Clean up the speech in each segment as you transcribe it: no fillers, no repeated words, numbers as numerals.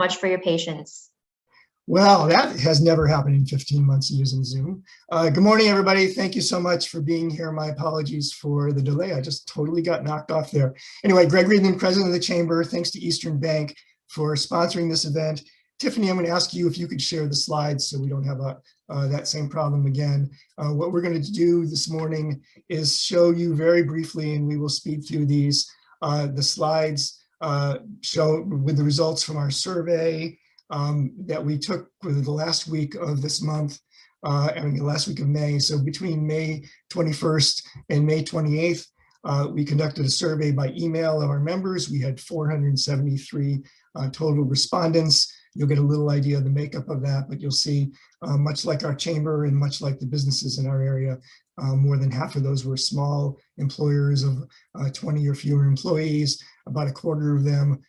much for your patience. Well, that has never happened in 15 months of using Zoom. Good morning, everybody. Thank you so much for being here. My apologies for the delay. I just totally got knocked off there. Anyway, Greg Reedman, president of the Chamber. Thanks to Eastern Bank for sponsoring this event. Tiffany, I'm going to ask you if you could share the slides so we don't have that same problem again. What we're going to do this morning is show you very briefly, and we will speed through these. The slides show with the results from our survey that we took with the last week of this month, and the last week of May. So between May 21st and May 28th, we conducted a survey by email of our members. We had 473 total respondents. You'll get a little idea of the makeup of that, but you'll see, much like our chamber and much like the businesses in our area, more than half of those were small employers of 20 or fewer employees. About a quarter of them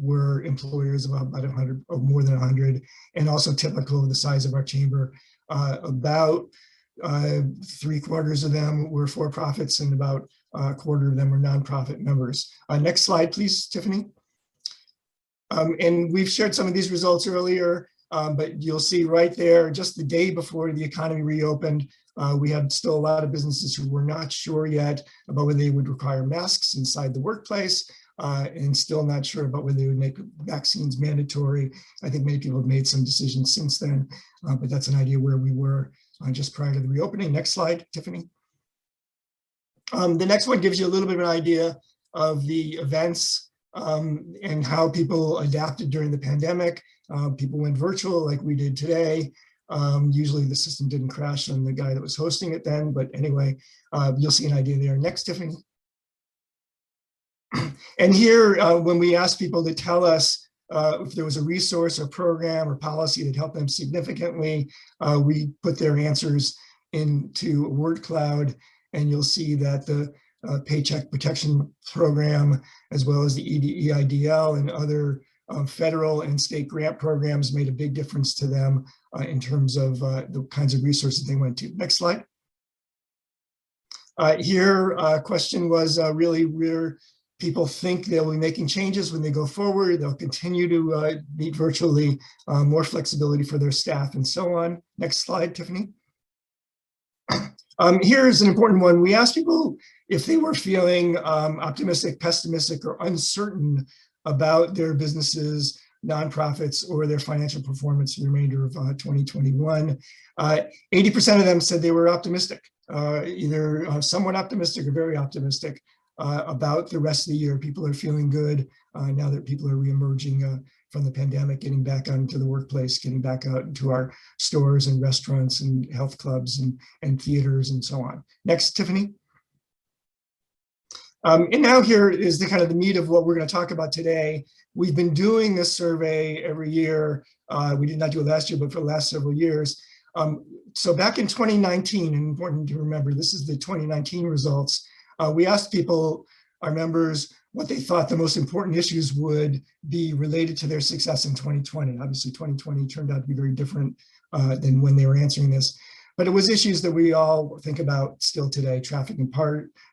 were employers of about 100 or more than 100, and also typical of the size of our chamber. About 3/4 of them were for-profits, and about a quarter of them were nonprofit members. Next slide, please, Tiffany. And we've shared some of these results earlier, but you'll see right there, just the day before the economy reopened, we had still a lot of businesses who were not sure yet about whether they would require masks inside the workplace, and still not sure about whether they would make vaccines mandatory. I think many people have made some decisions since then, but that's an idea where we were just prior to the reopening. Next slide, Tiffany. The next one gives you a little bit of an idea of the events and how people adapted during the pandemic. People went virtual like we did today. Usually the system didn't crash on the guy that was hosting it then, but anyway, you'll see an idea there. Next, Tiffany. And here, when we asked people to tell us if there was a resource or program or policy that helped them significantly, we put their answers into a word cloud, and you'll see that the Paycheck Protection Program, as well as the EIDL and other federal and state grant programs, made a big difference to them in terms of the kinds of resources they went to. Next slide. Here, question was really where people think they'll be making changes when they go forward. They'll continue to meet virtually, more flexibility for their staff, and so on. Next slide, Tiffany. Here's an important one. We asked people if they were feeling optimistic, pessimistic, or uncertain about their businesses, nonprofits, or their financial performance for the remainder of 2021. 80% of them said they were optimistic, either somewhat optimistic or very optimistic about the rest of the year. People are feeling good now that people are reemerging from the pandemic, getting back out into the workplace, getting back out into our stores and restaurants and health clubs and theaters and so on. Next, Tiffany. And now here is the kind of the meat of what we're going to talk about today. We've been doing this survey every year. We did not do it last year, but for the last several years. So back in 2019, and important to remember, this is the 2019 results. We asked people, our members, what they thought the most important issues would be related to their success in 2020. Obviously, 2020 turned out to be very different than when they were answering this. But it was issues that we all think about still today: traffic and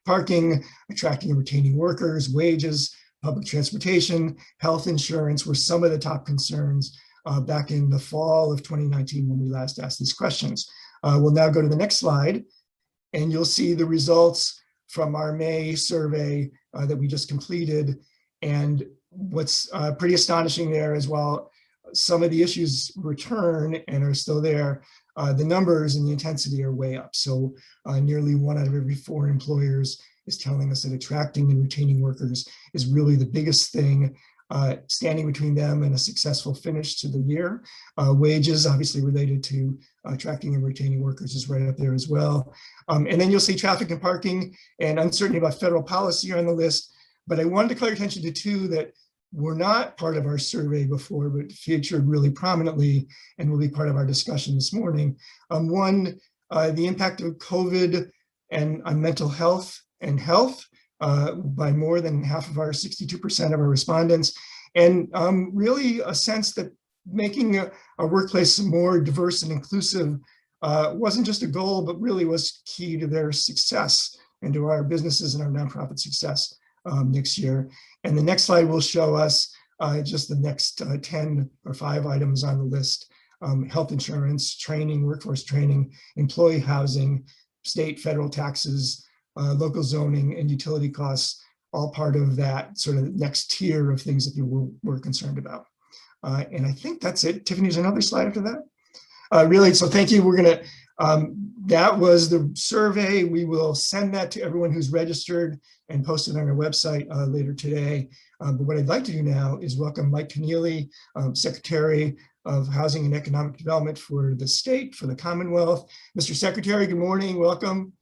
parking, attracting and retaining workers, wages, public transportation, health insurance were some of the top concerns back in the fall of 2019 when we last asked these questions. We'll now go to the next slide, and you'll see the results from our May survey that we just completed. And what's pretty astonishing there as well, some of the issues return and are still there. The numbers and the intensity are way up. So nearly 1 out of every 4 employers is telling us that attracting and retaining workers is really the biggest thing standing between them and a successful finish to the year. Wages, obviously related to attracting and retaining workers, is right up there as well. And then you'll see traffic and parking and uncertainty about federal policy on the list. But I wanted to call your attention to 2 that were not part of our survey before, but featured really prominently and will be part of our discussion this morning. One, the impact of COVID and on mental health and health by more than half of our 62% of our respondents. And really a sense that making a workplace more diverse and inclusive wasn't just a goal, but really was key to their success and to our businesses and our nonprofit success next year. And the next slide will show us just the next 10 or 5 items on the list: health insurance, training, workforce training, employee housing, state, federal taxes, local zoning, and utility costs, all part of that sort of next tier of things that people were concerned about. And I think that's it. Tiffany's another slide after that. Really, so thank you. We're going to, that was the survey. We will send that to everyone who's registered and post it on our website later today. But what I'd like to do now is welcome Mike Kennealy, Secretary of Housing and Economic Development for the state, for the Commonwealth. Mr. Secretary, good morning. Welcome.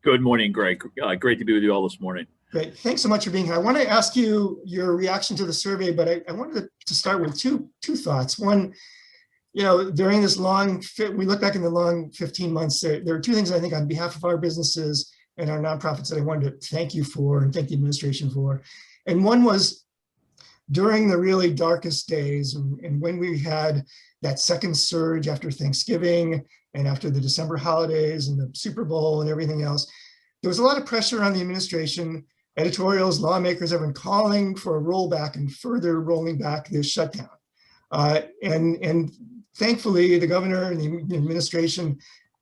Good morning, Greg. Great to be with you all this morning. Great. Thanks so much for being here. I want to ask you your reaction to the survey, but I wanted to start with two thoughts. One, during this we look back in the long 15 months, there are two things I think on behalf of our businesses and our nonprofits that I wanted to thank you for and thank the administration for. And one was during the really darkest days and when we had that second surge after Thanksgiving and after the December holidays and the Super Bowl and everything else, there was a lot of pressure on the administration, editorials, lawmakers, everyone calling for a rollback and further rolling back this shutdown. And thankfully, the governor and the administration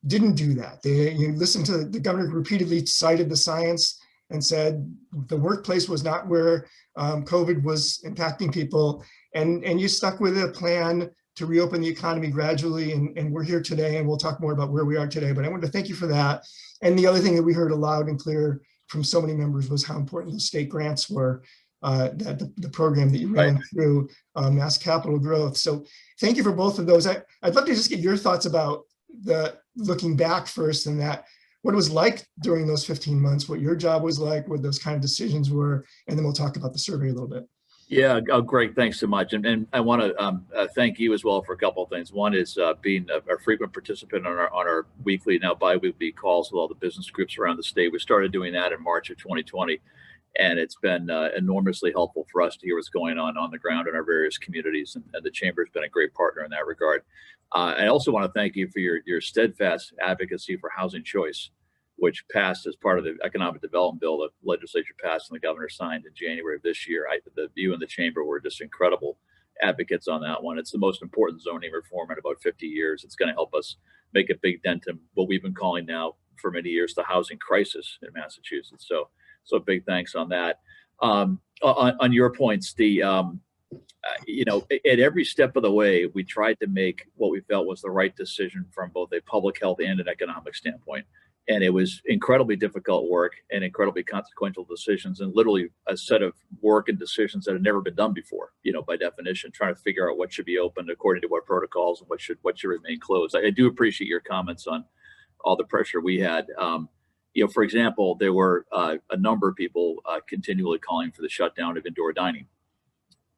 didn't do that. You listened to the governor repeatedly cited the science and said the workplace was not where COVID was impacting people. And you stuck with a plan to reopen the economy gradually. And we're here today, and we'll talk more about where we are today. But I wanted to thank you for that. And the other thing that we heard loud and clear from so many members was how important the state grants were, that the program that you ran through mass capital growth. So thank you for both of those. I'd love to just get your thoughts about the looking back first and that, what it was like during those 15 months, what your job was like, what those kind of decisions were, and then we'll talk about the survey a little bit. Yeah, Greg, thanks so much. And I want to thank you as well for a couple of things. One is being a frequent participant on our weekly, now bi-weekly calls with all the business groups around the state. We started doing that in March of 2020. And it's been enormously helpful for us to hear what's going on the ground in our various communities. And the Chamber has been a great partner in that regard. I also want to thank you for your steadfast advocacy for housing choice, which passed as part of the economic development bill that the legislature passed and the governor signed in January of this year. You and the Chamber were just incredible advocates on that one. It's the most important zoning reform in about 50 years. It's going to help us make a big dent in what we've been calling now for many years the housing crisis in Massachusetts. So big thanks on that. On your points, at every step of the way, we tried to make what we felt was the right decision from both a public health and an economic standpoint. And it was incredibly difficult work and incredibly consequential decisions, and literally a set of work and decisions that had never been done before, by definition, trying to figure out what should be opened according to what protocols and what should remain closed. I do appreciate your comments on all the pressure we had. For example, there were a number of people continually calling for the shutdown of indoor dining.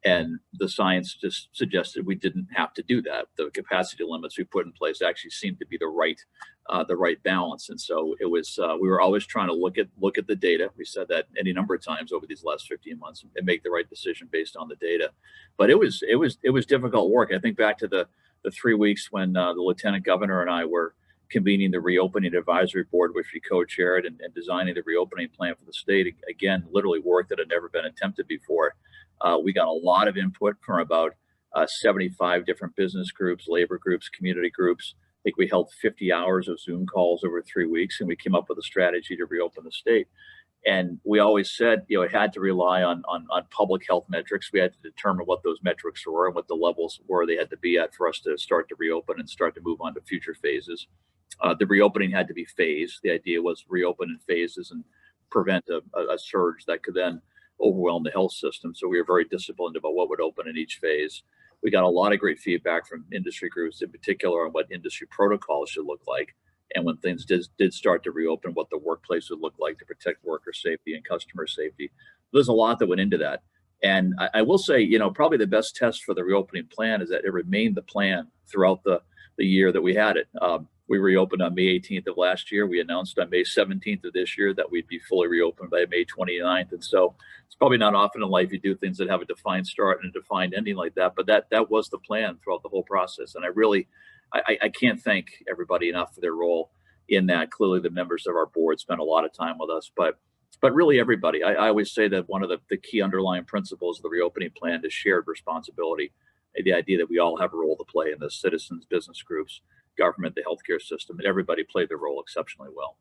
And the science just suggested we didn't have to do that. The capacity limits we put in place actually seemed to be the right balance. And so it was, we were always trying to look at the data. We said that any number of times over these last 15 months and make the right decision based on the data. But it was difficult work. I think back to the 3 weeks when the lieutenant governor and I were convening the reopening advisory board, which we co-chaired, and designing the reopening plan for the state. Again, literally work that had never been attempted before. We got a lot of input from about 75 different business groups, labor groups, community groups. I think we held 50 hours of Zoom calls over 3 weeks, and we came up with a strategy to reopen the state. And we always said, it had to rely on public health metrics. We had to determine what those metrics were and what the levels were they had to be at for us to start to reopen and start to move on to future phases. The reopening had to be phased. The idea was reopen in phases and prevent a surge that could then overwhelm the health system. So we were very disciplined about what would open in each phase. We got a lot of great feedback from industry groups, in particular on what industry protocols should look like. And when things did start to reopen, what the workplace would look like to protect worker safety and customer safety. There's a lot that went into that. And I will say, probably the best test for the reopening plan is that it remained the plan throughout the year that we had it. We reopened on May 18th of last year. We announced on May 17th of this year that we'd be fully reopened by May 29th. And so it's probably not often in life you do things that have a defined start and a defined ending like that, but that was the plan throughout the whole process. And I can't thank everybody enough for their role in that. Clearly the members of our board spent a lot of time with us, but but really everybody. I always say that one of the key underlying principles of the reopening plan is shared responsibility. The idea that we all have a role to play in the citizens, business groups, government, the healthcare system, and everybody played their role exceptionally well.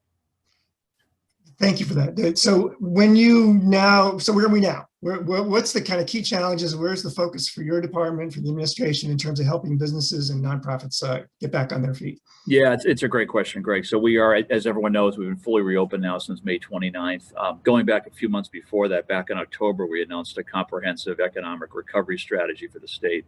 Thank you for that. So when you now, so where are we now? What's the kind of key challenges? Where's the focus for your department, for the administration, in terms of helping businesses and nonprofits get back on their feet? Yeah, it's a great question, Greg. So we are, as everyone knows, we've been fully reopened now since May 29th. Going back a few months before that, back in October, we announced a comprehensive economic recovery strategy for the state.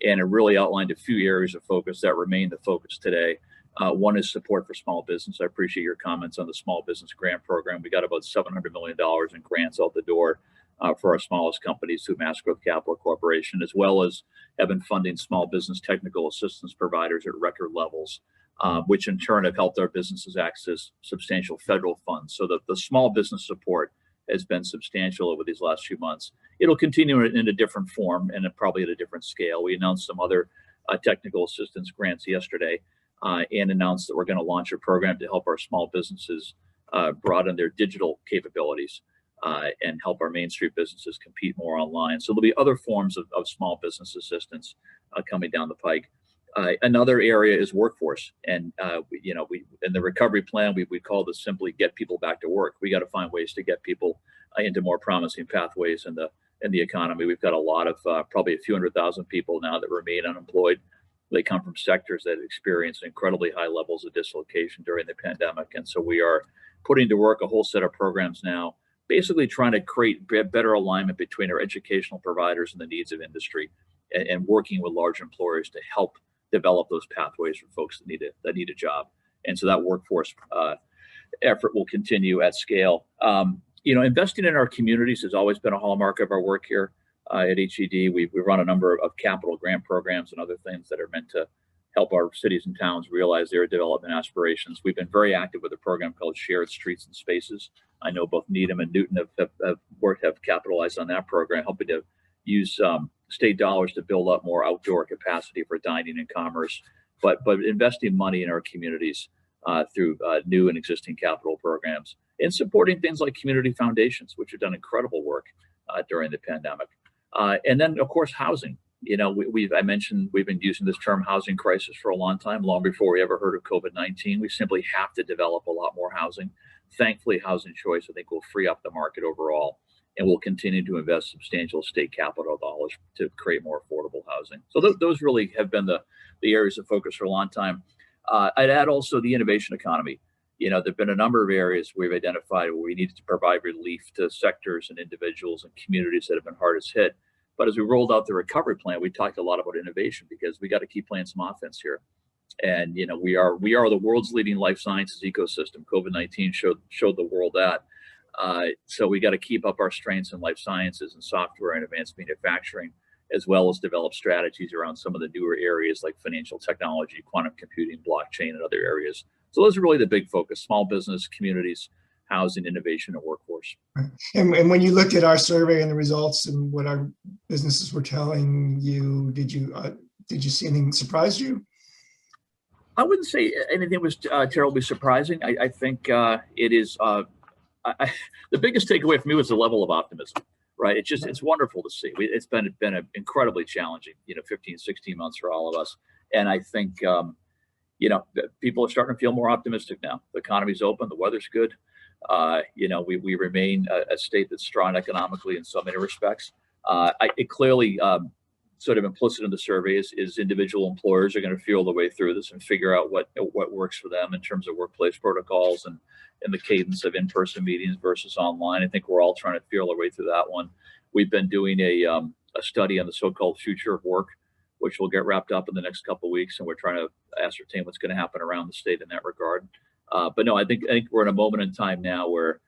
And it really outlined a few areas of focus that remain the focus today. One is support for small business. I appreciate your comments on the small business grant program. We got about $700 million in grants out the door for our smallest companies through Mass Growth Capital Corporation, as well as have been funding small business technical assistance providers at record levels, which in turn have helped our businesses access substantial federal funds. So that the small business support has been substantial over these last few months. It'll continue in a different form and probably at a different scale. We announced some other technical assistance grants yesterday. And announced that we're going to launch a program to help our small businesses broaden their digital capabilities and help our Main Street businesses compete more online. So there'll be other forms of small business assistance coming down the pike. Another area is workforce, and we in the recovery plan we call this simply get people back to work. We got to find ways to get people into more promising pathways in the economy. We've got a lot of probably a few 100,000 people now that remain unemployed. They come from sectors that experienced incredibly high levels of dislocation during the pandemic. And so we are putting to work a whole set of programs now, basically trying to create better alignment between our educational providers and the needs of industry, and working with large employers to help develop those pathways for folks that need a job. And so that workforce effort will continue at scale. Investing in our communities has always been a hallmark of our work here. At HED, we run a number of capital grant programs and other things that are meant to help our cities and towns realize their development aspirations. We've been very active with a program called Shared Streets and Spaces. I know both Needham and Newton have capitalized on that program, helping to use state dollars to build up more outdoor capacity for dining and commerce, but investing money in our communities through new and existing capital programs, and supporting things like community foundations, which have done incredible work during the pandemic. And then, of course, housing. I mentioned we've been using this term housing crisis for a long time, long before we ever heard of COVID-19. We simply have to develop a lot more housing. Thankfully, Housing Choice, I think, will free up the market overall, and we'll continue to invest substantial state capital dollars to create more affordable housing. So those really have been the areas of focus for a long time. I'd add also the innovation economy. There've been a number of areas we've identified where we needed to provide relief to sectors and individuals and communities that have been hardest hit. But as we rolled out the recovery plan, we talked a lot about innovation, because we got to keep playing some offense here. And we are the world's leading life sciences ecosystem. COVID-19 showed the world that. So we got to keep up our strengths in life sciences and software and advanced manufacturing, as well as develop strategies around some of the newer areas like financial technology, quantum computing, blockchain, and other areas. So those are really the big focus: small business, communities, housing, innovation, and workforce. And when you looked at our survey and the results and what our businesses were telling you, did you see anything that surprised you? I wouldn't say anything was terribly surprising. I think it is the biggest takeaway for me was the level of optimism. Right. It's wonderful to see. It's been incredibly challenging, 15, 16 months for all of us. And I think, people are starting to feel more optimistic now. The economy's open. The weather's good. We remain a state that's strong economically in so many respects. It clearly sort of implicit in the survey is individual employers are going to feel the way through this and figure out what works for them in terms of workplace protocols and the cadence of in-person meetings versus online. I think we're all trying to feel our way through that one. We've been doing a study on the so-called future of work, which will get wrapped up in the next couple of weeks, and we're trying to ascertain what's going to happen around the state in that regard. But no, I think we're in a moment in time now where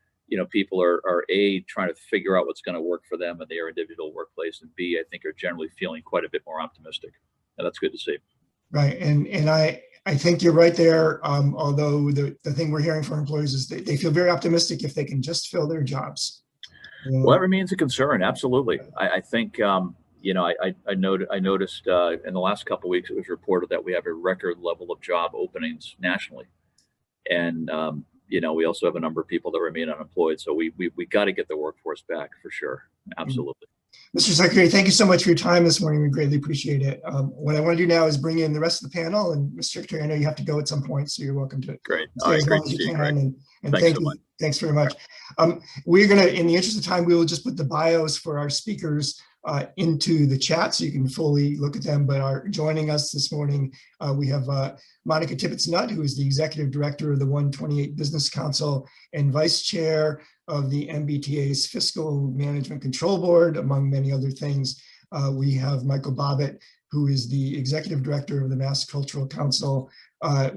people are trying to figure out what's going to work for them in their individual workplace, and B, I think are generally feeling quite a bit more optimistic, and that's good to see. Right, and I think you're right there. Although the thing we're hearing from employees is they feel very optimistic if they can just fill their jobs. Well, that remains a concern. Absolutely, I think I noticed in the last couple of weeks it was reported that we have a record level of job openings nationally, and we also have a number of people that remain unemployed. So we got to get the workforce back for sure. Absolutely. Mr. Secretary, thank you so much for your time this morning. We greatly appreciate it. What I want to do now is bring in the rest of the panel. And Mr. Secretary, I know you have to go at some point, so you're welcome to stay as long as you can. And thank you. Thanks very much. We're going to, in the interest of time, we will just put the bios for our speakers into the chat so you can fully look at them. But joining us this morning, we have Monica Tibbits-Nutt, who is the Executive Director of the 128 Business Council and Vice Chair of the MBTA's Fiscal Management Control Board, among many other things. We have Michael Bobbitt, who is the Executive Director of the Mass Cultural Council,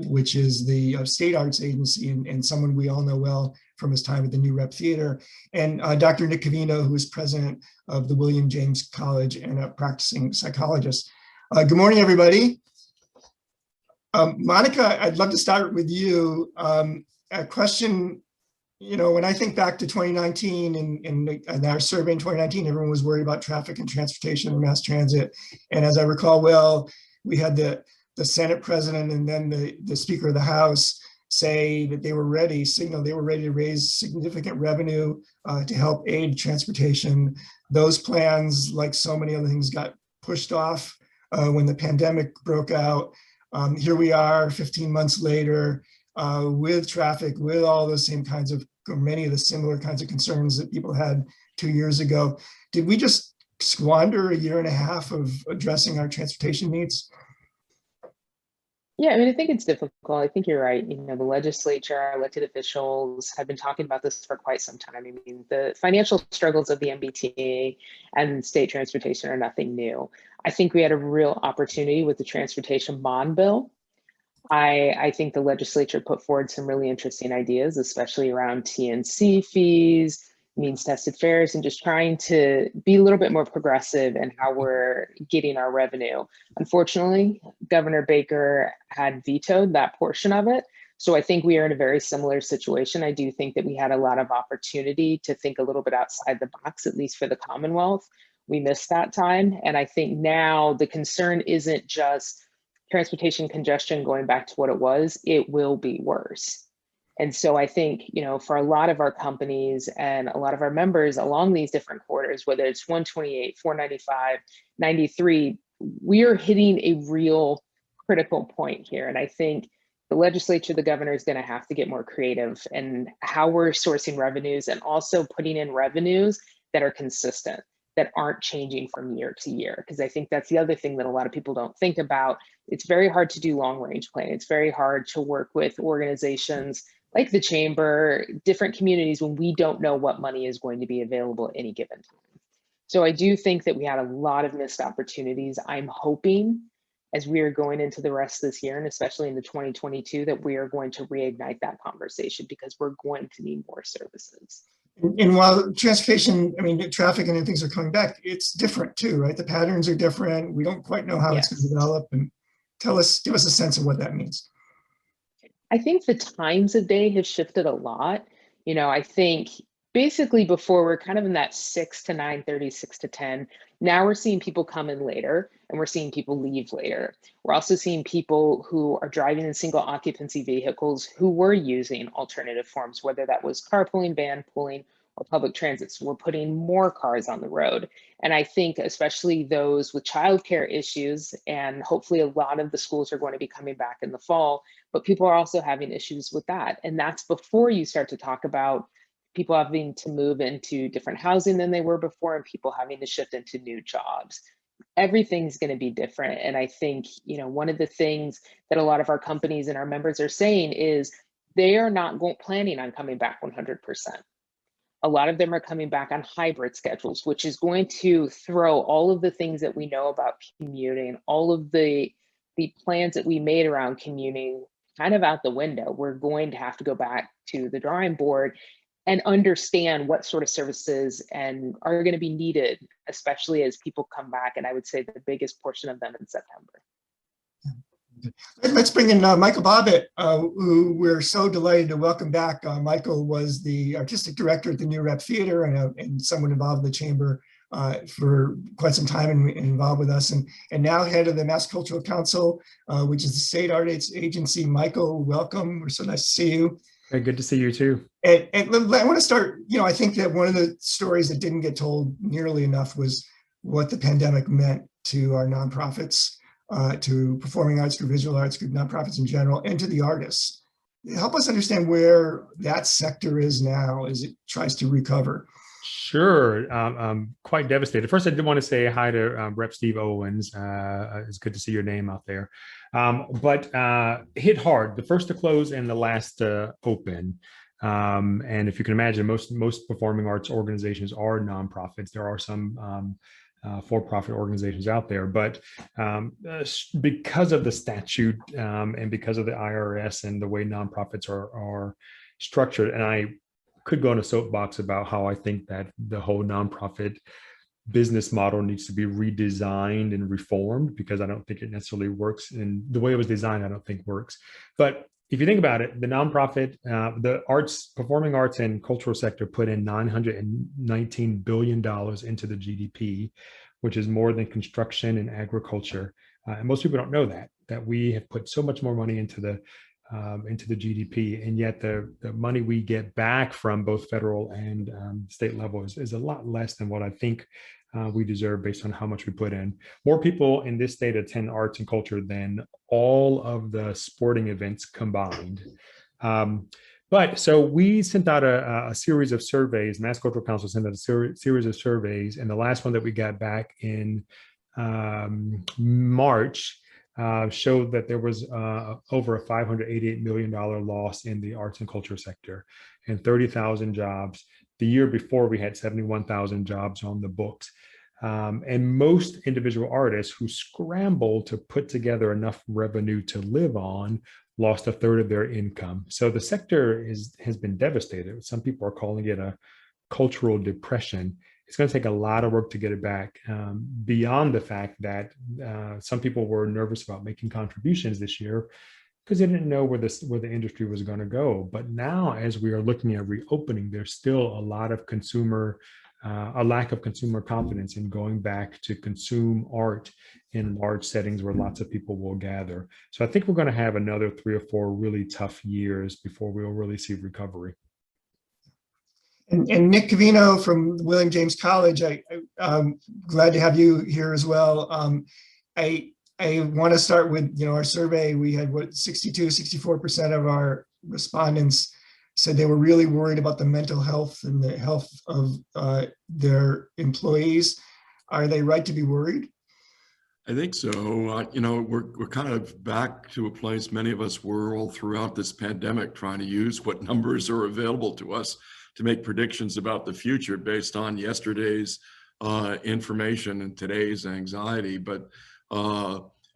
which is the state arts agency and someone we all know well from his time at the New Rep Theater, and Dr. Nick Covino, who is president of the William James College and a practicing psychologist. Good morning, everybody. Monica, I'd love to start with you. A question, when I think back to 2019 and our survey in 2019, everyone was worried about traffic and transportation and mass transit. And as I recall well, we had the Senate president and then the Speaker of the House say that they were ready, signal they were ready to raise significant revenue to help aid transportation. Those plans, like so many other things, got pushed off when the pandemic broke out. Here we are 15 months later with traffic, with all those same kinds of, or many of the similar kinds of concerns that people had 2 years ago. Did we just squander a year and a half of addressing our transportation needs? Yeah, I mean, I think it's difficult. I think you're right. The legislature, our elected officials have been talking about this for quite some time. I mean, the financial struggles of the MBTA and state transportation are nothing new. I think we had a real opportunity with the transportation bond bill. I think the legislature put forward some really interesting ideas, especially around TNC fees, means tested fares, and just trying to be a little bit more progressive in how we're getting our revenue. Unfortunately, Governor Baker had vetoed that portion of it. So I think we are in a very similar situation. I do think that we had a lot of opportunity to think a little bit outside the box, at least for the Commonwealth. We missed that time. And I think now the concern isn't just transportation congestion going back to what it was, it will be worse. And so I think, for a lot of our companies and a lot of our members along these different corridors, whether it's 128, 495, 93, we are hitting a real critical point here. And I think the legislature, the governor is going to have to get more creative in how we're sourcing revenues and also putting in revenues that are consistent, that aren't changing from year to year. Because I think that's the other thing that a lot of people don't think about. It's very hard to do long range planning. It's very hard to work with organizations like the chamber, different communities, when we don't know what money is going to be available at any given time. So I do think that we had a lot of missed opportunities. I'm hoping as we are going into the rest of this year, and especially into 2022, that we are going to reignite that conversation because we're going to need more services. And while transportation, traffic and things are coming back, it's different too, right? The patterns are different. We don't quite know how it's going to develop. And give us a sense of what that means. I think the times of day have shifted a lot. I think basically before we're kind of in that 6 to 9:30, 6 to 10. Now we're seeing people come in later and we're seeing people leave later. We're also seeing people who are driving in single occupancy vehicles who were using alternative forms, whether that was carpooling, van pooling, or public transit. So we're putting more cars on the road. And I think especially those with childcare issues, and hopefully a lot of the schools are going to be coming back in the fall, but people are also having issues with that. And that's before you start to talk about people having to move into different housing than they were before and people having to shift into new jobs. Everything's going to be different. And I think, one of the things that a lot of our companies and our members are saying is they are not planning on coming back 100%. A lot of them are coming back on hybrid schedules, which is going to throw all of the things that we know about commuting, all of the plans that we made around commuting kind of out the window. We're going to have to go back to the drawing board and understand what sort of services and are going to be needed, especially as people come back. And I would say the biggest portion of them in September. Let's bring in Michael Bobbitt, who we're so delighted to welcome back. Michael was the artistic director at the New Rep Theater and someone involved in the chamber for quite some time and involved with us, and now head of the Mass Cultural Council, which is the state art agency. Michael, welcome. We're so nice to see you. Good to see you too. And I want to start, I think that one of the stories that didn't get told nearly enough was what the pandemic meant to our nonprofits, to performing arts group, visual arts group, nonprofits in general, and to the artists. Help us understand where that sector is now as it tries to recover. Sure. I'm quite devastated. First, I did want to say hi to Rep. Steve Owens. It's good to see your name out there. But hit hard, the first to close and the last to open. And if you can imagine, most performing arts organizations are nonprofits. There are some for-profit organizations out there, but because of the statute and because of the IRS and the way nonprofits are structured, and I could go on a soapbox about how I think that the whole nonprofit business model needs to be redesigned and reformed, because I don't think it necessarily works. And the way it was designed, I don't think works. But if you think about it, the nonprofit, the performing arts and cultural sector put in $919 billion into the GDP, which is more than construction and agriculture. And most people don't know that we have put so much more money into the GDP, and yet the money we get back from both federal and state level is a lot less than what I think we deserve based on how much we put in. More people in this state attend arts and culture than all of the sporting events combined. But so we sent out a series of surveys. Mass Cultural Council sent out a series of surveys, and the last one that we got back in March showed that there was over a $588 million loss in the arts and culture sector and 30,000 jobs. The year before, we had 71,000 jobs on the books. And most individual artists who scrambled to put together enough revenue to live on lost a third of their income. So the sector has been devastated. Some people are calling it a cultural depression. It's going to take a lot of work to get it back, beyond the fact that some people were nervous about making contributions this year because they didn't know where the industry was going to go. But now, as we are looking at reopening, there's still a lot of a lack of consumer confidence in going back to consume art in large settings where lots of people will gather. So I think we're going to have another 3 or 4 really tough years before we'll really see recovery. And Nick Covino from William James College, I'm glad to have you here as well. I want to start with, our survey. We had 64% of our respondents said they were really worried about the mental health and the health of their employees. Are they right to be worried? I think so. We're kind of back to a place many of us were all throughout this pandemic, trying to use what numbers are available to us to make predictions about the future based on yesterday's information and today's anxiety. But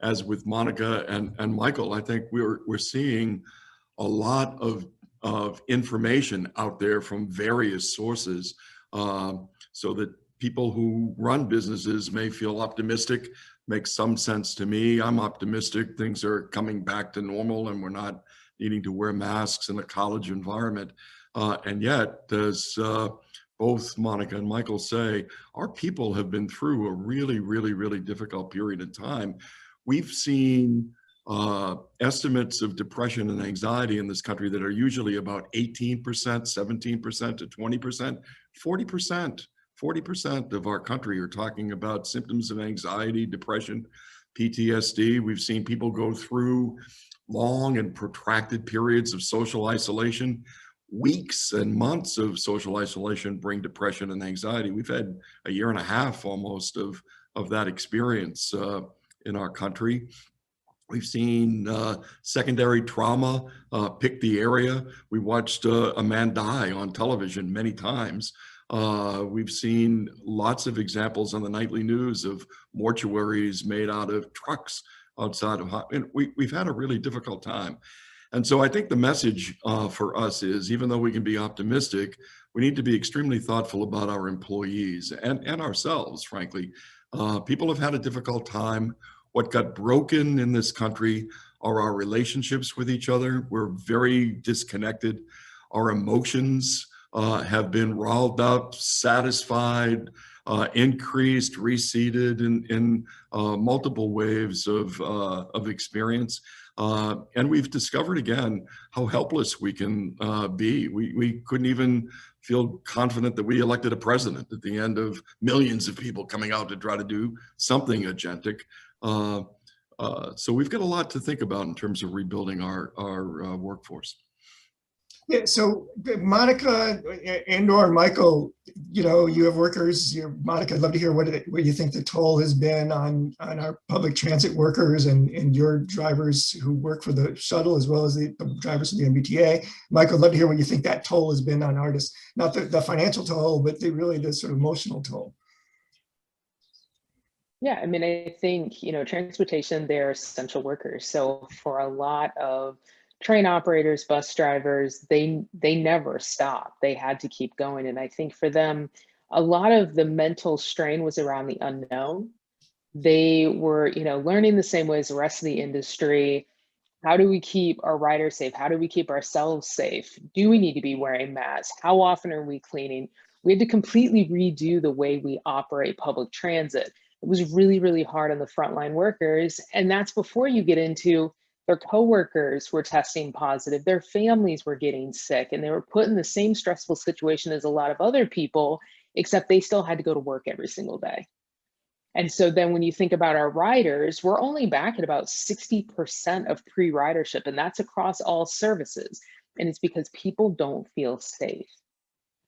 as with Monica and Michael, I think we're seeing a lot of information out there from various sources, so that people who run businesses may feel optimistic. Makes some sense to me. I'm optimistic. Things are coming back to normal and we're not needing to wear masks in a college environment. And yet, as both Monica and Michael say, our people have been through a really, really, really difficult period of time. We've seen estimates of depression and anxiety in this country that are usually about 18%, 17% to 20%, 40% of our country are talking about symptoms of anxiety, depression, PTSD. We've seen people go through long and protracted periods of social isolation. Weeks and months of social isolation bring depression and anxiety. We've had a year and a half almost of that experience in our country. We've seen secondary trauma pick the area. We watched a man die on television many times. We've seen lots of examples on the nightly news of mortuaries made out of trucks outside of, and we've had a really difficult time. And so I think the message for us is, even though we can be optimistic, we need to be extremely thoughtful about our employees and ourselves, frankly. People have had a difficult time. What got broken in this country are our relationships with each other. We're very disconnected. Our emotions have been riled up, satisfied, increased, receded in multiple waves of experience. And we've discovered again how helpless we can be. We couldn't even feel confident that we elected a president at the end of millions of people coming out to try to do something agentic. So we've got a lot to think about in terms of rebuilding our workforce. Yeah, so Monica and/or Michael, you have workers. Monica, I'd love to hear what you think the toll has been on our public transit workers and your drivers who work for the shuttle, as well as the drivers of the MBTA. Michael, I'd love to hear what you think that toll has been on artists, not the financial toll, but really the sort of emotional toll. Yeah, I mean, I think, transportation, they're essential workers. So for a lot of train operators, bus drivers, they never stop. They had to keep going. And I think for them, a lot of the mental strain was around the unknown. They were, learning the same way as the rest of the industry. How do we keep our riders safe? How do we keep ourselves safe? Do we need to be wearing masks? How often are we cleaning? We had to completely redo the way we operate public transit. It was really, really hard on the frontline workers. And that's before you get into their coworkers were testing positive, their families were getting sick, and they were put in the same stressful situation as a lot of other people, except they still had to go to work every single day. And so then when you think about our riders, we're only back at about 60% of pre-ridership, and that's across all services. And it's because people don't feel safe.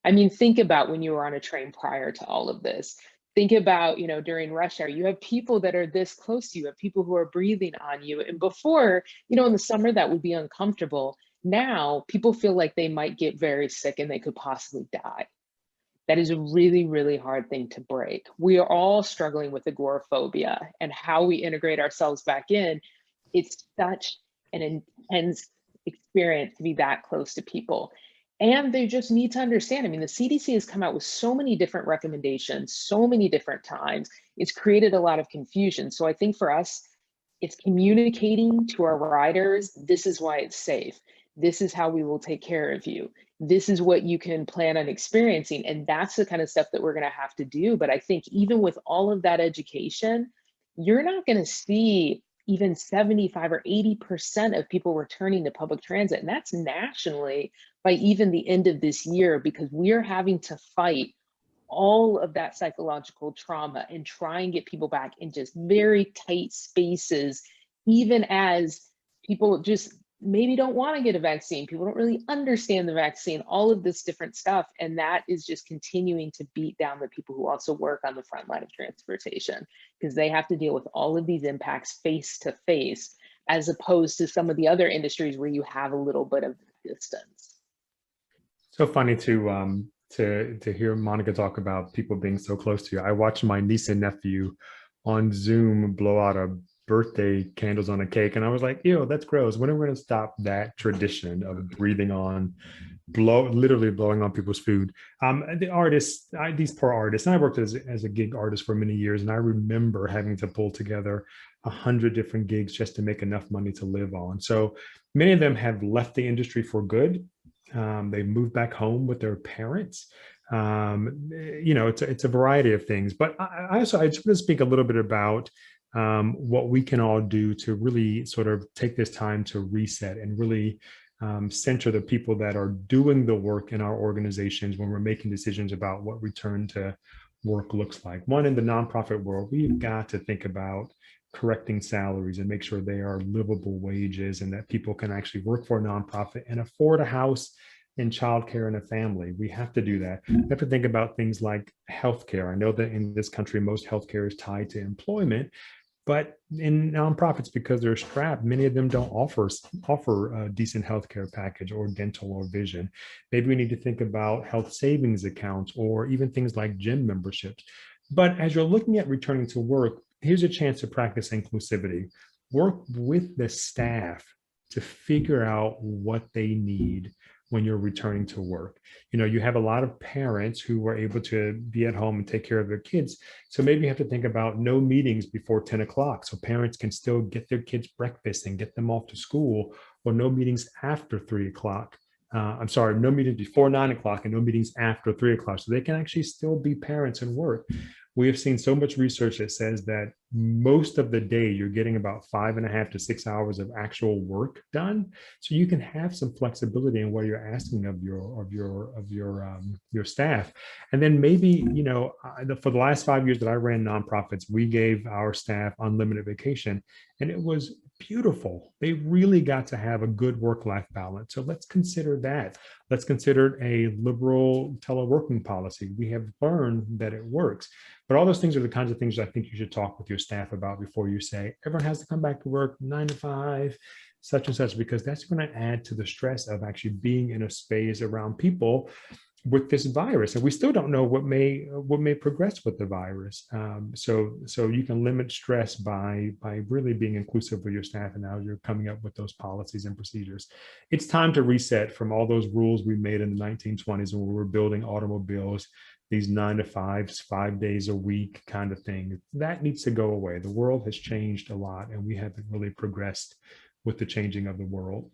I mean, think about when you were on a train prior to all of this. Think about, during rush hour, you have people that are this close to you, have people who are breathing on you. And before, in the summer, that would be uncomfortable. Now, people feel like they might get very sick and they could possibly die. That is a really, really hard thing to break. We are all struggling with agoraphobia and how we integrate ourselves back in. It's such an intense experience to be that close to people. And they just need to understand. I mean, the CDC has come out with so many different recommendations, so many different times. It's created a lot of confusion. So I think for us, it's communicating to our riders, this is why it's safe. This is how we will take care of you. This is what you can plan on experiencing. And that's the kind of stuff that we're going to have to do. But I think even with all of that education, you're not going to see even 75 or 80% of people returning to public transit. And that's nationally by even the end of this year, because we're having to fight all of that psychological trauma and try and get people back in just very tight spaces, even as people just maybe don't want to get a vaccine. People don't really understand the vaccine, all of this different stuff. And that is just continuing to beat down the people who also work on the front line of transportation, because they have to deal with all of these impacts face to face, as opposed to some of the other industries where you have a little bit of distance. So funny to hear Monica talk about people being so close to you. I watched my niece and nephew on Zoom blow out a birthday candles on a cake, and I was like, ew, that's gross. When are we going to stop that tradition of breathing on, literally blowing on people's food? The artists, these poor artists, and I worked as a gig artist for many years, and I remember having to pull together 100 different gigs just to make enough money to live on. So many of them have left the industry for good. They moved back home with their parents. It's a variety of things. But I just want to speak a little bit about what we can all do to really sort of take this time to reset and really center the people that are doing the work in our organizations when we're making decisions about what return to work looks like. One, in the nonprofit world, we've got to think about correcting salaries and make sure they are livable wages and that people can actually work for a nonprofit and afford a house and childcare and a family. We have to do that. We have to think about things like healthcare. I know that in this country, most healthcare is tied to employment, but in nonprofits, because they're strapped, many of them don't offer a decent healthcare package or dental or vision. Maybe we need to think about health savings accounts or even things like gym memberships. But as you're looking at returning to work, here's a chance to practice inclusivity. Work with the staff to figure out what they need when you're returning to work. You have a lot of parents who are able to be at home and take care of their kids. So maybe you have to think about no meetings before 10 o'clock so parents can still get their kids breakfast and get them off to school, or no meetings after 3 o'clock I'm sorry, no meetings before 9 o'clock and no meetings after 3 o'clock. So they can actually still be parents and work. We have seen so much research that says that most of the day you're getting about 5.5 to 6 hours of actual work done. So you can have some flexibility in what you're asking of your staff. And then maybe, for the last 5 years that I ran nonprofits, we gave our staff unlimited vacation, and it was beautiful. They really got to have a good work-life balance. So let's consider that. Let's consider a liberal teleworking policy. We have learned that it works. But all those things are the kinds of things I think you should talk with your staff about before you say, everyone has to come back to work 9 to 5, such and such, because that's going to add to the stress of actually being in a space around people with this virus. And we still don't know what may progress with the virus. So you can limit stress by really being inclusive with your staff, and now you're coming up with those policies and procedures. It's time to reset from all those rules we made in the 1920s when we were building automobiles, these 9 to 5s, 5 days a week kind of thing. That needs to go away. The world has changed a lot, and we haven't really progressed with the changing of the world.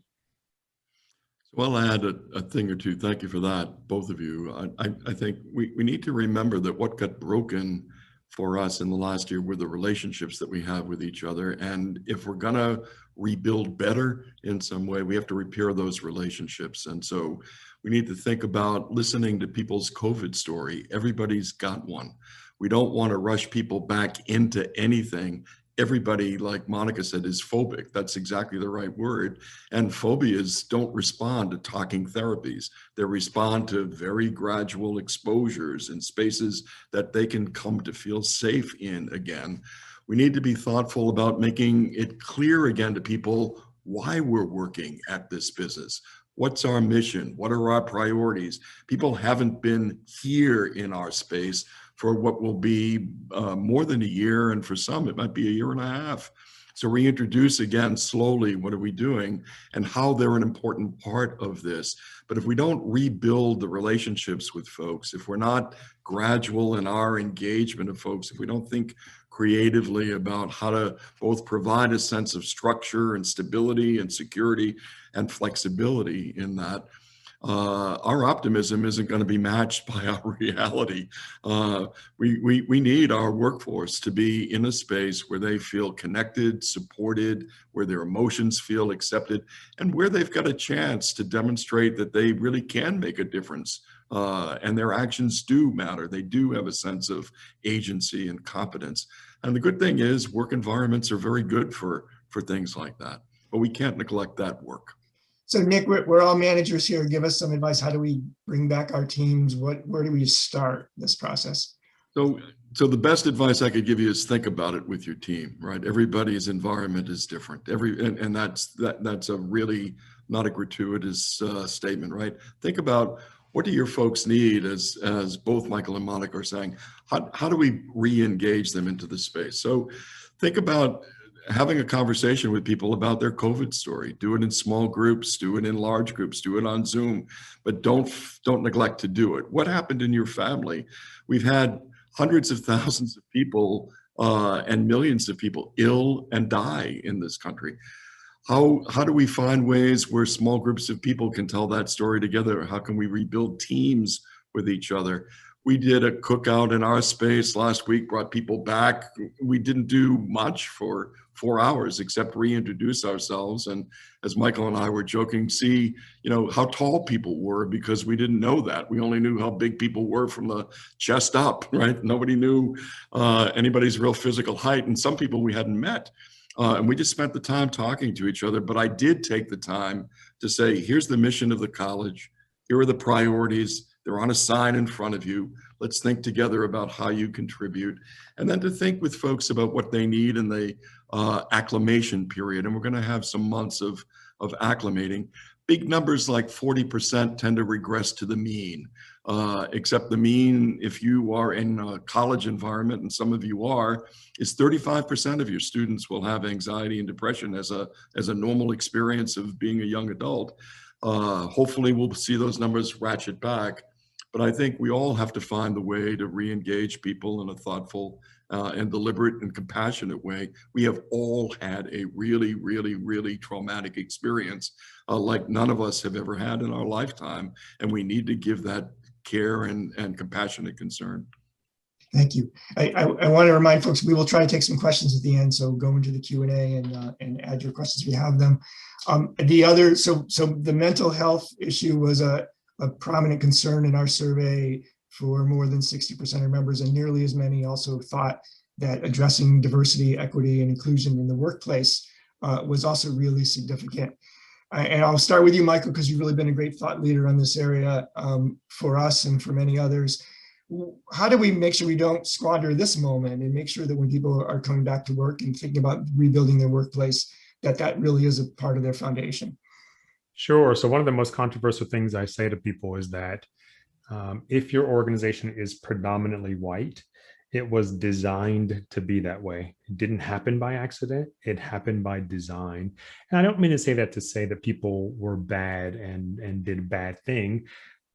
So I'll add a thing or two. Thank you for that, both of you. I think we need to remember that what got broken for us in the last year were the relationships that we have with each other. And if we're gonna rebuild better in some way, we have to repair those relationships. And so we need to think about listening to people's COVID story. Everybody's got one. We don't want to rush people back into anything. Everybody, like Monica said, is phobic. That's exactly the right word. And phobias don't respond to talking therapies. They respond to very gradual exposures in spaces that they can come to feel safe in again. We need to be thoughtful about making it clear again to people why we're working at this business. What's our mission? What are our priorities? People haven't been here in our space for what will be more than a year, and for some it might be a year and a half. So reintroduce again slowly what are we doing and how they're an important part of this. But if we don't rebuild the relationships with folks, if we're not gradual in our engagement of folks, if we don't think creatively about how to both provide a sense of structure and stability and security and flexibility in that, our optimism isn't going to be matched by our reality. We need our workforce to be in a space where they feel connected, supported, where their emotions feel accepted, and where they've got a chance to demonstrate that they really can make a difference. And their actions do matter. They do have a sense of agency and competence. And the good thing is work environments are very good for things like that, but we can't neglect that work. So Nick, we're all managers here. Give us some advice. How do we bring back our teams? Where do we start this process? So the best advice I could give you is think about it with your team, right? Everybody's environment is different. And that's a really not a gratuitous statement, right? Think about what do your folks need, as both Michael and Monica are saying. How do we re-engage them into the space? So think about having a conversation with people about their COVID story. Do it in small groups, do it in large groups, do it on Zoom, but don't neglect to do it. What happened in your family? We've had hundreds of thousands of people and millions of people ill and die in this country. How do we find ways where small groups of people can tell that story together? How can we rebuild teams with each other? We did a cookout in our space last week, brought people back. We didn't do much for 4 hours except reintroduce ourselves. And as Michael and I were joking, see, how tall people were, because we didn't know that. We only knew how big people were from the chest up, right? Nobody knew anybody's real physical height. And some people we hadn't met. And we just spent the time talking to each other. But I did take the time to say, here's the mission of the college. Here are the priorities. They're on a sign in front of you. Let's think together about how you contribute. And then to think with folks about what they need in the acclimation period. And we're going to have some months of acclimating. Big numbers like 40% tend to regress to the mean, except the mean, if you are in a college environment, and some of you are, is 35% of your students will have anxiety and depression as a normal experience of being a young adult. Hopefully we'll see those numbers ratchet back, but I think we all have to find the way to re-engage people in a thoughtful and deliberate and compassionate way. We have all had a really, really, really traumatic experience like none of us have ever had in our lifetime. And we need to give that care and compassionate concern. Thank you. I want to remind folks, we will try to take some questions at the end, so go into the Q&A and add your questions if you have them. So the mental health issue was a prominent concern in our survey for more than 60% of members, and nearly as many also thought that addressing diversity, equity, and inclusion in the workplace was also really significant. And I'll start with you, Michael, because you've really been a great thought leader on this area for us and for many others. How do we make sure we don't squander this moment and make sure that when people are coming back to work and thinking about rebuilding their workplace, that really is a part of their foundation? Sure. So one of the most controversial things I say to people is that if your organization is predominantly white, it was designed to be that way. It didn't happen by accident. It happened by design. And I don't mean to say that people were bad and did a bad thing,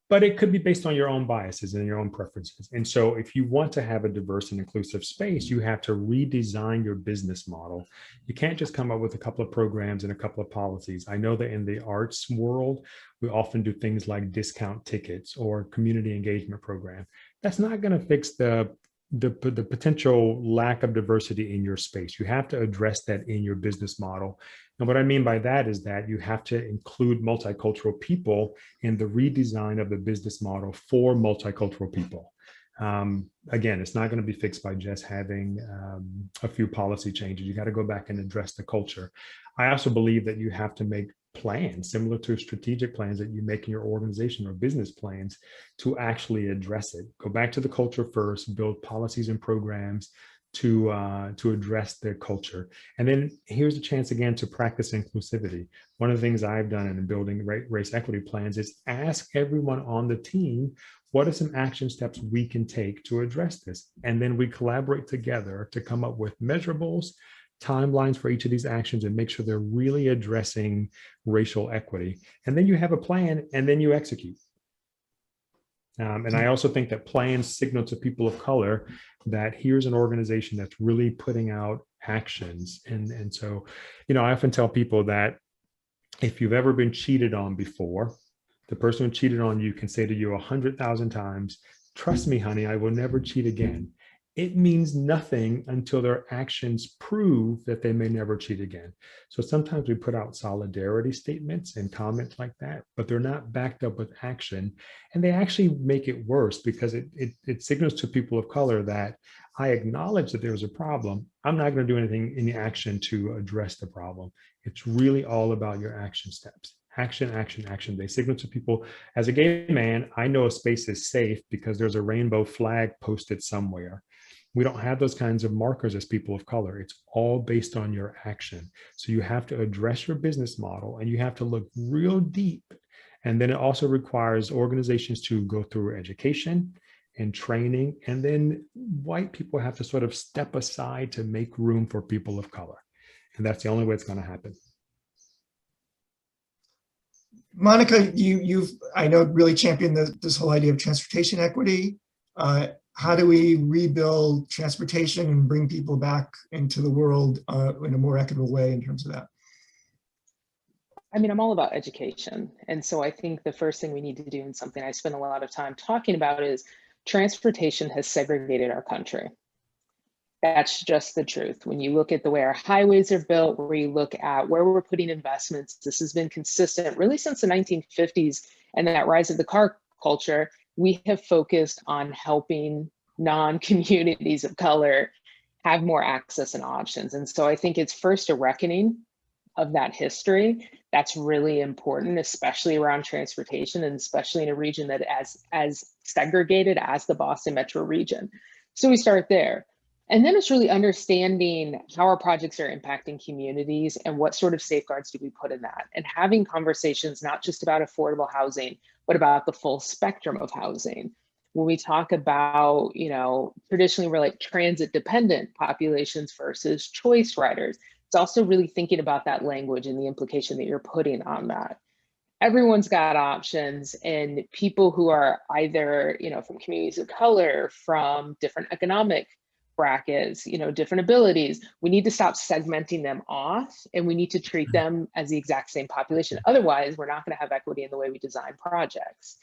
but it could be based on your own biases and your own preferences. And so if you want to have a diverse and inclusive space, you have to redesign your business model. You can't just come up with a couple of programs and a couple of policies. I know that in the arts world, we often do things like discount tickets or community engagement program. That's not going to fix the potential lack of diversity in your space. You have to address that in your business model. And what I mean by that is that you have to include multicultural people in the redesign of the business model for multicultural people. Again, it's not going to be fixed by just having a few policy changes. You got to go back and address the culture. I also believe that you have to make plans similar to strategic plans that you make in your organization or business plans to actually address it. Go back to the culture first, build policies and programs to address their culture. And then here's a chance again to practice inclusivity. One of the things I've done in building race equity plans is ask everyone on the team, what are some action steps we can take to address this? And then we collaborate together to come up with measurables, timelines for each of these actions, and make sure they're really addressing racial equity. And then you have a plan, and then you execute. And I also think that plans signal to people of color that here's an organization that's really putting out actions. And so, you know, I often tell people that if you've ever been cheated on before, the person who cheated on you can say to you 100,000 times, trust me, honey, I will never cheat again. It means nothing until their actions prove that they may never cheat again. So sometimes we put out solidarity statements and comments like that, but they're not backed up with action. And they actually make it worse because it signals to people of color that I acknowledge that there's a problem. I'm not going to do anything in the action to address the problem. It's really all about your action steps. Action, action, action. They signal to people, as a gay man, I know a space is safe because there's a rainbow flag posted somewhere. We don't have those kinds of markers as people of color. It's all based on your action. So you have to address your business model and you have to look real deep. And then it also requires organizations to go through education and training. And then white people have to sort of step aside to make room for people of color. And that's the only way it's going to happen. Monica, you've, I know, really championed this whole idea of transportation equity. How do we rebuild transportation and bring people back into the world in a more equitable way in terms of that? I mean, I'm all about education. And so I think the first thing we need to do, and something I spend a lot of time talking about, is transportation has segregated our country. That's just the truth. When you look at the way our highways are built, where you look at where we're putting investments, this has been consistent really since the 1950s and that rise of the car culture. We have focused on helping non-communities of color have more access and options. And so I think it's first a reckoning of that history. That's really important, especially around transportation and especially in a region that as segregated as the Boston metro region. So we start there. And then it's really understanding how our projects are impacting communities and what sort of safeguards do we put in that, and having conversations not just about affordable housing, but about the full spectrum of housing. When we talk about, you know, traditionally we're like transit dependent populations versus choice riders, it's also really thinking about that language and the implication that you're putting on that. Everyone's got options, and people who are either, you know, from communities of color, from different economic brackets, different abilities. We need to stop segmenting them off, and we need to treat them as the exact same population. Otherwise, we're not going to have equity in the way we design projects.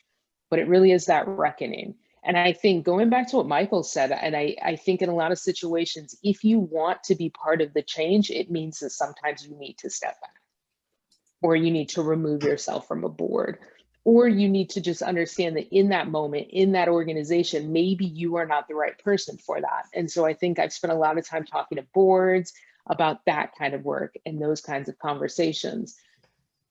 But it really is that reckoning. And I think going back to what Michael said, and I think in a lot of situations, if you want to be part of the change, it means that sometimes you need to step back, or you need to remove yourself from a board, or you need to just understand that in that moment, in that organization, maybe you are not the right person for that. And so I think I've spent a lot of time talking to boards about that kind of work and those kinds of conversations.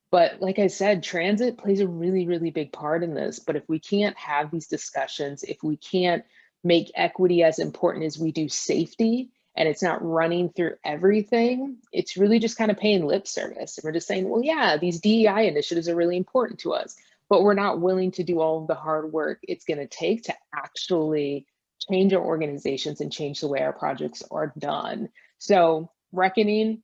But like I said, transit plays a really, really big part in this. But if we can't have these discussions, if we can't make equity as important as we do safety, and it's not running through everything, it's really just kind of paying lip service. And we're just saying, well, yeah, these DEI initiatives are really important to us, but we're not willing to do all of the hard work it's going to take to actually change our organizations and change the way our projects are done. So reckoning,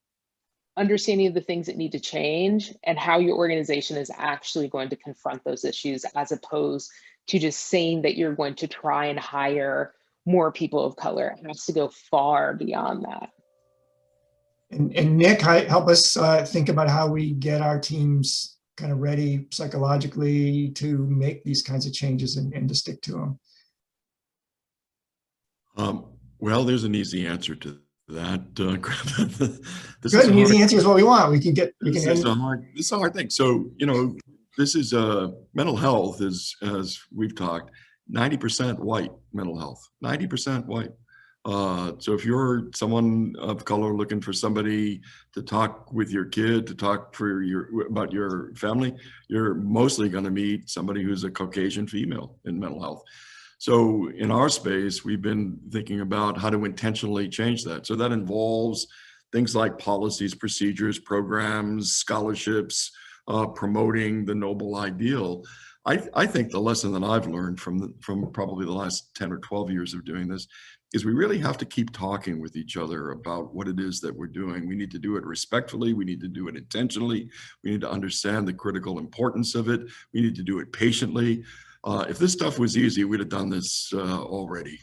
understanding of the things that need to change, and how your organization is actually going to confront those issues, as opposed to just saying that you're going to try and hire more people of color. It has to go far beyond that. And Nick, help us think about how we get our teams kind of ready psychologically to make these kinds of changes and to stick to them. Well, there's an easy answer to that. Good, an easy answer is what we want. This is a hard thing. So, this is mental health is, as we've talked, 90% white mental health, 90% white. So if you're someone of color looking for somebody to talk with your kid, to talk about your family, you're mostly going to meet somebody who's a Caucasian female in mental health. So in our space, we've been thinking about how to intentionally change that. So that involves things like policies, procedures, programs, scholarships, promoting the noble ideal. I think the lesson that I've learned from probably the last 10 or 12 years of doing this is we really have to keep talking with each other about what it is that we're doing. We need to do it respectfully. We need to do it intentionally. We need to understand the critical importance of it. We need to do it patiently. If this stuff was easy, we'd have done this already.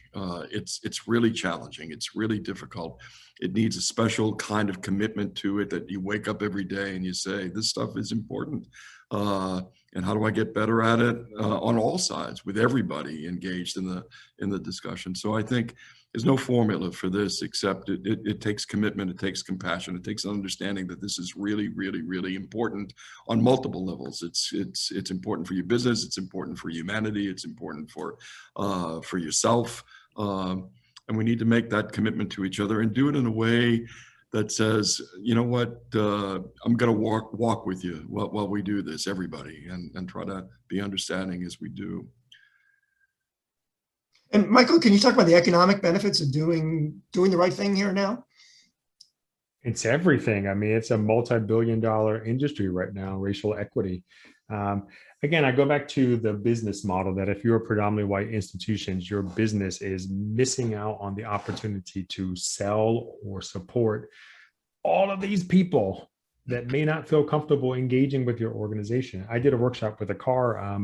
It's really challenging. It's really difficult. It needs a special kind of commitment to it, that you wake up every day and you say, this stuff is important. And how do I get better at it on all sides, with everybody engaged in the discussion? So I think there's no formula for this, except it takes commitment, it takes compassion, it takes an understanding that this is really, really, really important on multiple levels. It's important for your business, it's important for humanity, it's important for yourself, and we need to make that commitment to each other and do it in a way that says, you know what, I'm going to walk with you while we do this, everybody, and try to be understanding as we do. And Michael, can you talk about the economic benefits of doing the right thing here now? It's everything. I mean, it's a multi-billion-dollar industry right now, racial equity. Again, I go back to the business model that if you're a predominantly white institutions, your business is missing out on the opportunity to sell or support all of these people that may not feel comfortable engaging with your organization. I did a workshop with a car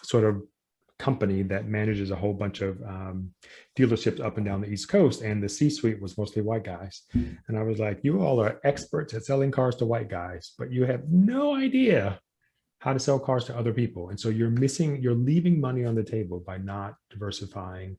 sort of company that manages a whole bunch of dealerships up and down the East Coast, and the C-suite was mostly white guys. And I was like, you all are experts at selling cars to white guys, but you have no idea how to sell cars to other people. And so you're leaving money on the table by not diversifying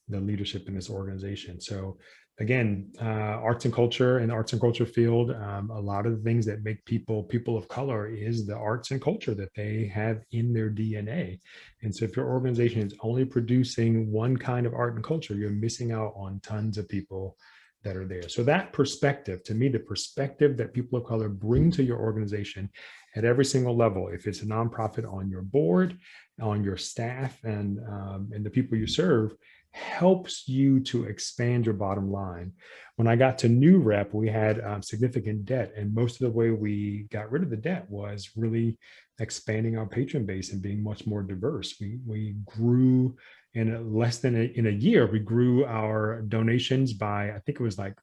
the leadership in this organization. So again, arts and culture, in the arts and culture field, a lot of the things that make people of color is the arts and culture that they have in their DNA. And so if your organization is only producing one kind of art and culture, you're missing out on tons of people that are there. So that perspective, to me, the perspective that people of color bring to your organization at every single level, if it's a nonprofit, on your board, on your staff, and the people you serve, helps you to expand your bottom line. When I got to New Rep, we had significant debt, and most of the way we got rid of the debt was really expanding our patron base and being much more diverse. We grew in less than in a year. We grew our donations by, I think it was like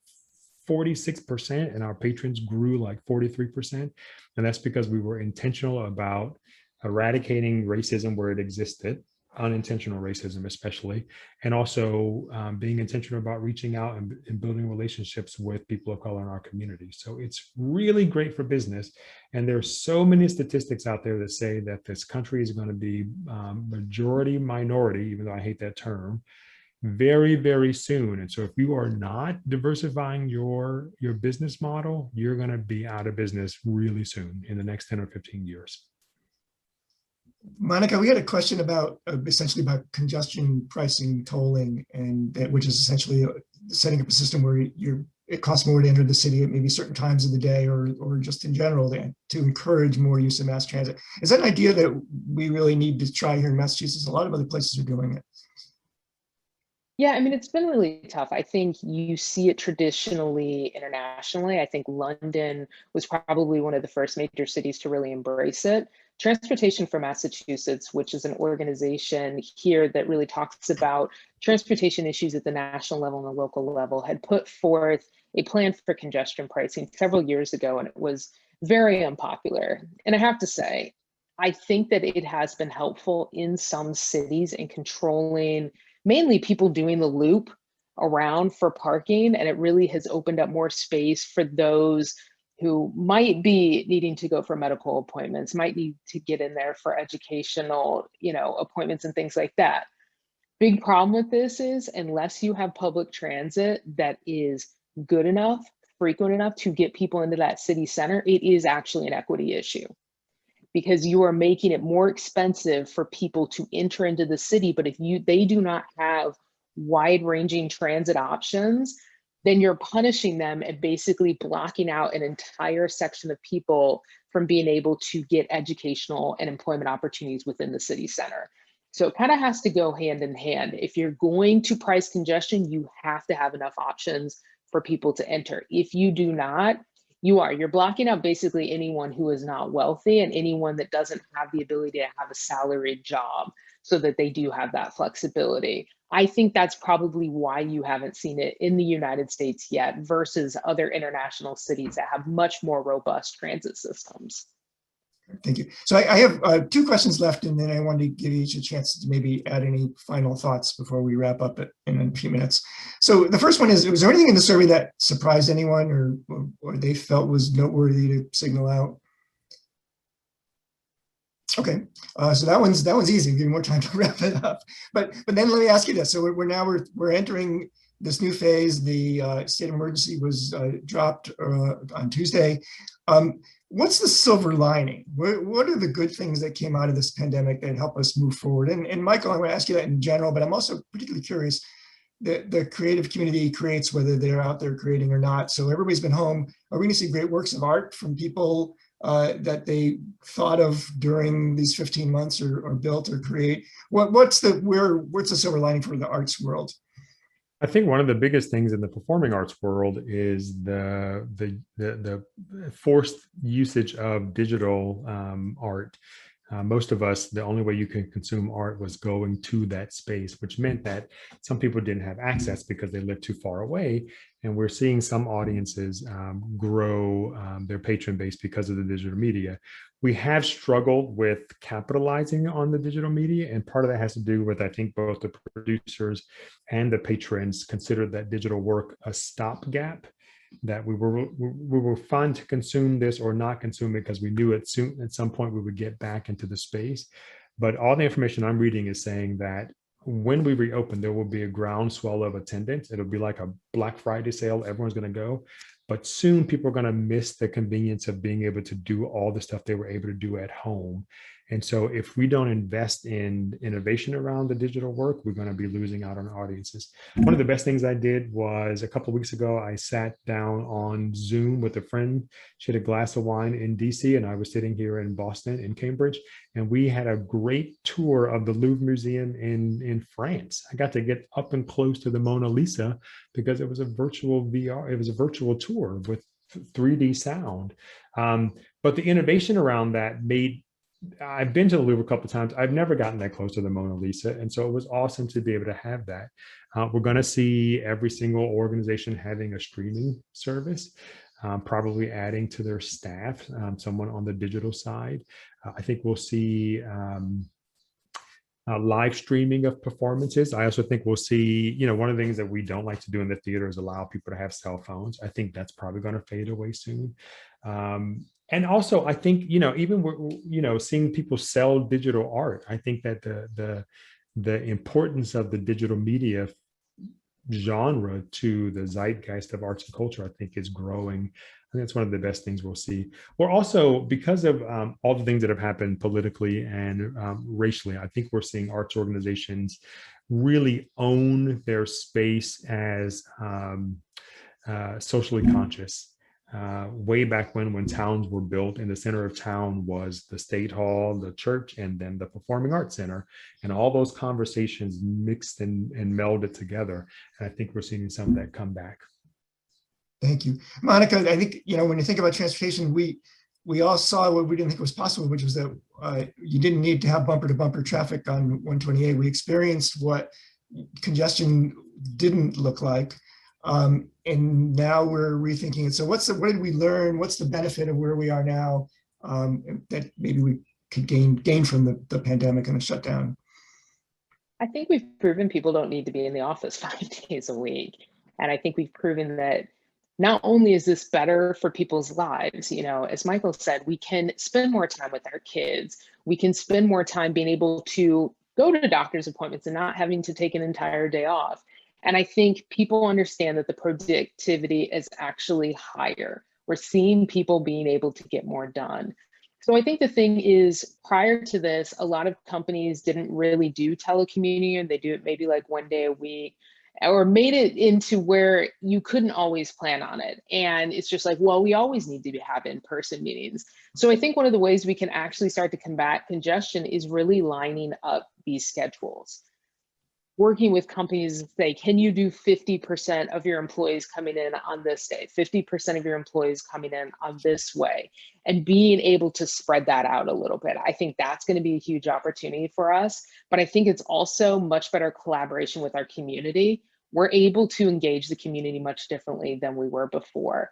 46%, and our patrons grew like 43%. And that's because we were intentional about eradicating racism where it existed, unintentional racism, especially, and also being intentional about reaching out and building relationships with people of color in our community. So it's really great for business. And there's so many statistics out there that say that this country is going to be majority minority, even though I hate that term, very, very soon. And so if you are not diversifying your business model, you're going to be out of business really soon in the next 10 or 15 years. Monica, we had a question about essentially about congestion pricing tolling, and which is essentially setting up a system where it costs more to enter the city at maybe certain times of the day, or just in general to encourage more use of mass transit. Is that an idea that we really need to try here in Massachusetts? A lot of other places are doing it. Yeah, I mean, it's been really tough. I think you see it traditionally internationally. I think London was probably one of the first major cities to really embrace it. Transportation for Massachusetts, which is an organization here that really talks about transportation issues at the national level and the local level, had put forth a plan for congestion pricing several years ago, and it was very unpopular. And I have to say, I think that it has been helpful in some cities in controlling mainly people doing the loop around for parking, and it really has opened up more space for those who might be needing to go for medical appointments, might need to get in there for educational, appointments and things like that. Big problem with this is unless you have public transit that is good enough, frequent enough to get people into that city center, it is actually an equity issue, because you are making it more expensive for people to enter into the city. But if they do not have wide-ranging transit options, then you're punishing them and basically blocking out an entire section of people from being able to get educational and employment opportunities within the city center. So it kind of has to go hand in hand. If you're going to price congestion, you have to have enough options for people to enter. If you do not, you're blocking out basically anyone who is not wealthy and anyone that doesn't have the ability to have a salaried job, so that they do have that flexibility. I think that's probably why you haven't seen it in the United States yet versus other international cities that have much more robust transit systems. Thank you. So I have 2 questions left, and then I wanted to give each a chance to maybe add any final thoughts before we wrap up in a few minutes. So the first one is, was there anything in the survey that surprised anyone or they felt was noteworthy to signal out? Okay, so that one's easy. Give you more time to wrap it up. But then let me ask you this. So we're entering this new phase. The state of emergency was dropped on Tuesday. What's the silver lining? What are the good things that came out of this pandemic that help us move forward? And Michael, I'm going to ask you that in general, but I'm also particularly curious that the creative community creates, whether they're out there creating or not. So everybody's been home. Are we going to see great works of art from people that they thought of during these 15 months or built or create? What's the silver lining for the arts world? I think one of the biggest things in the performing arts world is the forced usage of digital art. Most of us, the only way you can consume art was going to that space, which meant that some people didn't have access because they lived too far away. And we're seeing some audiences grow their patron base because of the digital media. We have struggled with capitalizing on the digital media, and part of that has to do with, I think, both the producers and the patrons considered that digital work a stopgap, that we were fun to consume this or not consume it because we knew at some point we would get back into the space. But all the information I'm reading is saying that when we reopen, there will be a groundswell of attendance. It'll be like a Black Friday sale. Everyone's going to go. But soon people are going to miss the convenience of being able to do all the stuff they were able to do at home. And so if we don't invest in innovation around the digital work, we're going to be losing out on audiences. One of the best things I did was a couple of weeks ago, I sat down on Zoom with a friend. She had a glass of wine in DC, and I was sitting here in Boston, in Cambridge, and we had a great tour of the Louvre Museum in France. I got to get up and close to the Mona Lisa because it was a virtual VR. It was a virtual tour with 3D sound. But the innovation around that I've been to the Louvre a couple of times. I've never gotten that close to the Mona Lisa. And so it was awesome to be able to have that. We're going to see every single organization having a streaming service, probably adding to their staff, someone on the digital side. I think we'll see live streaming of performances. I also think we'll see, one of the things that we don't like to do in the theater is allow people to have cell phones. I think that's probably going to fade away soon. And also, I think, even seeing people sell digital art, I think that the importance of the digital media genre to the zeitgeist of arts and culture, I think, is growing. I think that's one of the best things we'll see. We're also, because of all the things that have happened politically and racially, I think we're seeing arts organizations really own their space as socially conscious. Way back when towns were built, in the center of town was the state hall, the church, and then the performing arts center, and all those conversations mixed and melded together. And I think we're seeing some of that come back. Thank you, Monica. I think, when you think about transportation, we all saw what we didn't think was possible, which was that you didn't need to have bumper to bumper traffic on 128. We experienced what congestion didn't look like. And now we're rethinking it. So what did we learn? What's the benefit of where we are now that maybe we could gain from the pandemic and the shutdown? I think we've proven people don't need to be in the office 5 days a week. And I think we've proven that not only is this better for people's lives, as Michael said, we can spend more time with our kids. We can spend more time being able to go to doctor's appointments and not having to take an entire day off. And I think people understand that the productivity is actually higher. We're seeing people being able to get more done. So I think the thing is, prior to this, a lot of companies didn't really do telecommuting. They do it maybe like 1 day a week, or made it into where you couldn't always plan on it. And it's just like, well, we always need to have in-person meetings. So I think one of the ways we can actually start to combat congestion is really lining up these schedules. Working with companies to say, can you do 50% of your employees coming in on this day, 50% of your employees coming in on this way, and being able to spread that out a little bit. I think that's going to be a huge opportunity for us, but I think it's also much better collaboration with our community. We're able to engage the community much differently than we were before.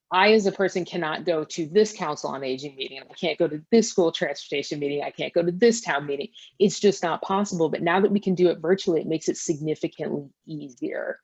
I, as a person, cannot go to this council on aging meeting. I can't go to this school transportation meeting. I can't go to this town meeting. It's just not possible. But now that we can do it virtually, it makes it significantly easier.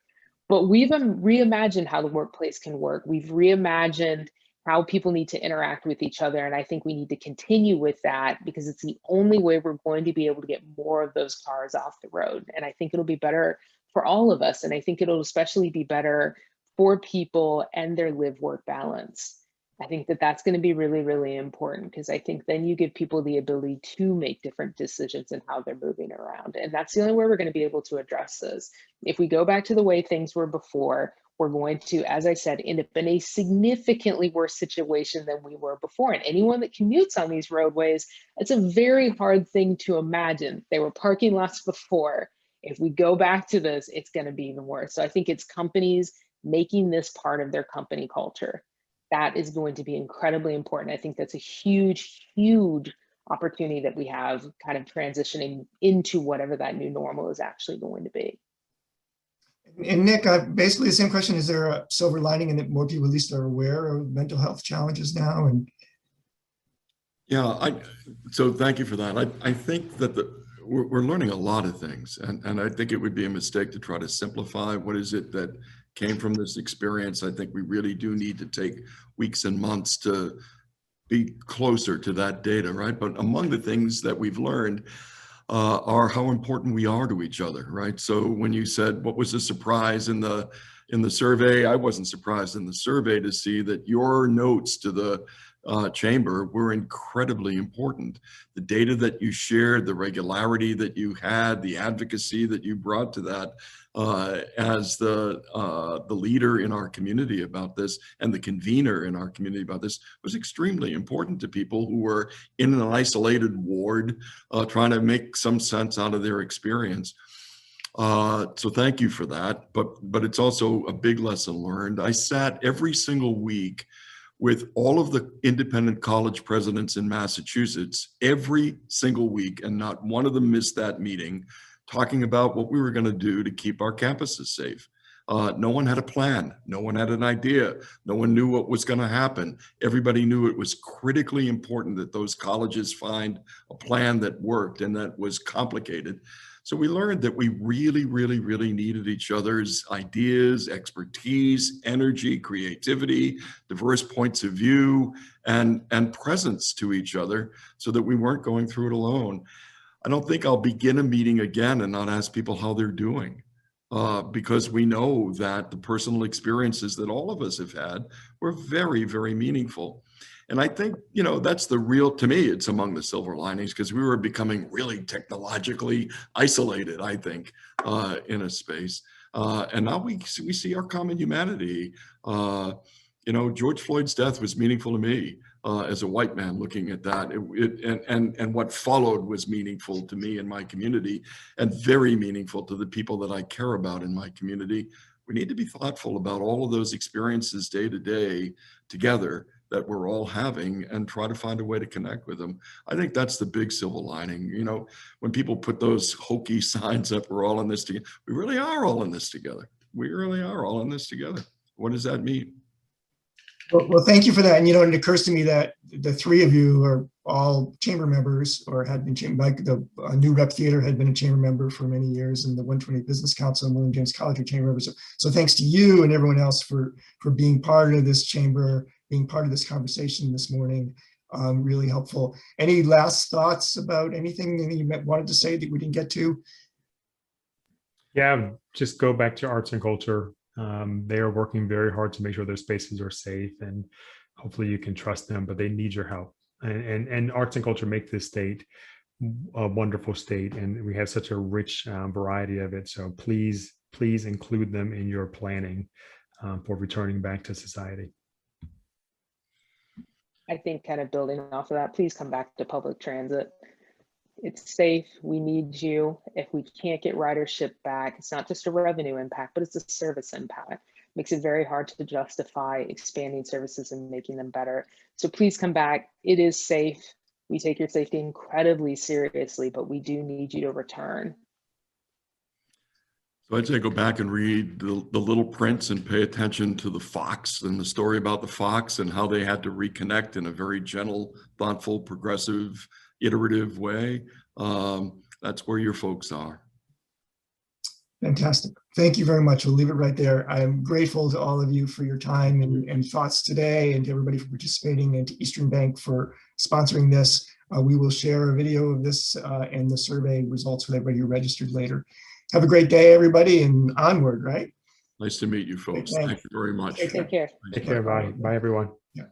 But we've reimagined how the workplace can work. We've reimagined how people need to interact with each other. And I think we need to continue with that, because it's the only way we're going to be able to get more of those cars off the road. And I think it'll be better for all of us. And I think it'll especially be better for people and their live-work balance. I think that that's going to be really, really important, because I think then you give people the ability to make different decisions in how they're moving around. And that's the only way we're going to be able to address this. If we go back to the way things were before, we're going to, as I said, end up in a significantly worse situation than we were before. And anyone that commutes on these roadways, it's a very hard thing to imagine. They were parking lots before. If we go back to this, it's going to be even worse. So I think it's companies making this part of their company culture. That is going to be incredibly important. I think that's a huge, huge opportunity that we have, kind of transitioning into whatever that new normal is actually going to be. And Nick, basically the same question. Is there a silver lining in that more people at least are aware of mental health challenges now? And yeah, so thank you for that. I think that we're learning a lot of things, and I think it would be a mistake to try to simplify what is it that came from this experience. I think we really do need to take weeks and months to be closer to that data, right? But among the things that we've learned are how important we are to each other, right? So when you said what was a surprise in the survey, I wasn't surprised in the survey to see that your notes to the chamber were incredibly important. The data that you shared, the regularity that you had, the advocacy that you brought to that as the leader in our community about this, and the convener in our community about this, was extremely important to people who were in an isolated ward trying to make some sense out of their experience. So thank you for that. But it's also a big lesson learned. I sat every single week with all of the independent college presidents in Massachusetts every single week, and not one of them missed that meeting, talking about what we were going to do to keep our campuses safe. No one had a plan. No one had an idea. No one knew what was going to happen. Everybody knew it was critically important that those colleges find a plan that worked and that was complicated. So we learned that we really, really, really needed each other's ideas, expertise, energy, creativity, diverse points of view, and presence to each other so that we weren't going through it alone. I don't think I'll begin a meeting again and not ask people how they're doing, because we know that the personal experiences that all of us have had were very, very meaningful. And I think, you know, that's the real, to me, it's among the silver linings, because we were becoming really technologically isolated, I think, in a space. And now we see our common humanity. You know, George Floyd's death was meaningful to me as a white man looking at that. And what followed was meaningful to me and my community, and very meaningful to the people that I care about in my community. We need to be thoughtful about all of those experiences day to day together that we're all having, and try to find a way to connect with them. I think that's the big silver lining. You know, when people put those hokey signs up, we're all in this together. We really are all in this together. We really are all in this together. What does that mean? Well, thank you for that. And, you know, it occurs to me that the three of you are all chamber members, or had been chamber, like the New Rep Theater had been a chamber member for many years, and the 120 Business Council and William James College are chamber members. So thanks to you and everyone else for being part of this chamber, being part of this conversation this morning. Really helpful. Any last thoughts about anything that you wanted to say that we didn't get to? Yeah, just go back to arts and culture. They are working very hard to make sure their spaces are safe, and hopefully you can trust them, but they need your help. And arts and culture make this state a wonderful state, and we have such a rich variety of it. So please include them in your planning for returning back to society. I think kind of building off of that, please come back to public transit. It's safe. We need you. If we can't get ridership back, it's not just a revenue impact, but it's a service impact. It makes it very hard to justify expanding services and making them better. So please come back. It is safe. We take your safety incredibly seriously, but we do need you to return. So I'd say go back and read the Little Prince and pay attention to the fox and the story about the fox and how they had to reconnect in a very gentle, thoughtful, progressive, iterative way. That's where your folks are. Fantastic. Thank you very much. We'll leave it right there. I am grateful to all of you for your time and thoughts today, and to everybody for participating, and to Eastern Bank for sponsoring this. We will share a video of this and the survey results with everybody who registered later. Have a great day, everybody, and onward, right? Nice to meet you folks. Thank you very much. Take care. Take care. Bye. Bye, everyone. Yeah.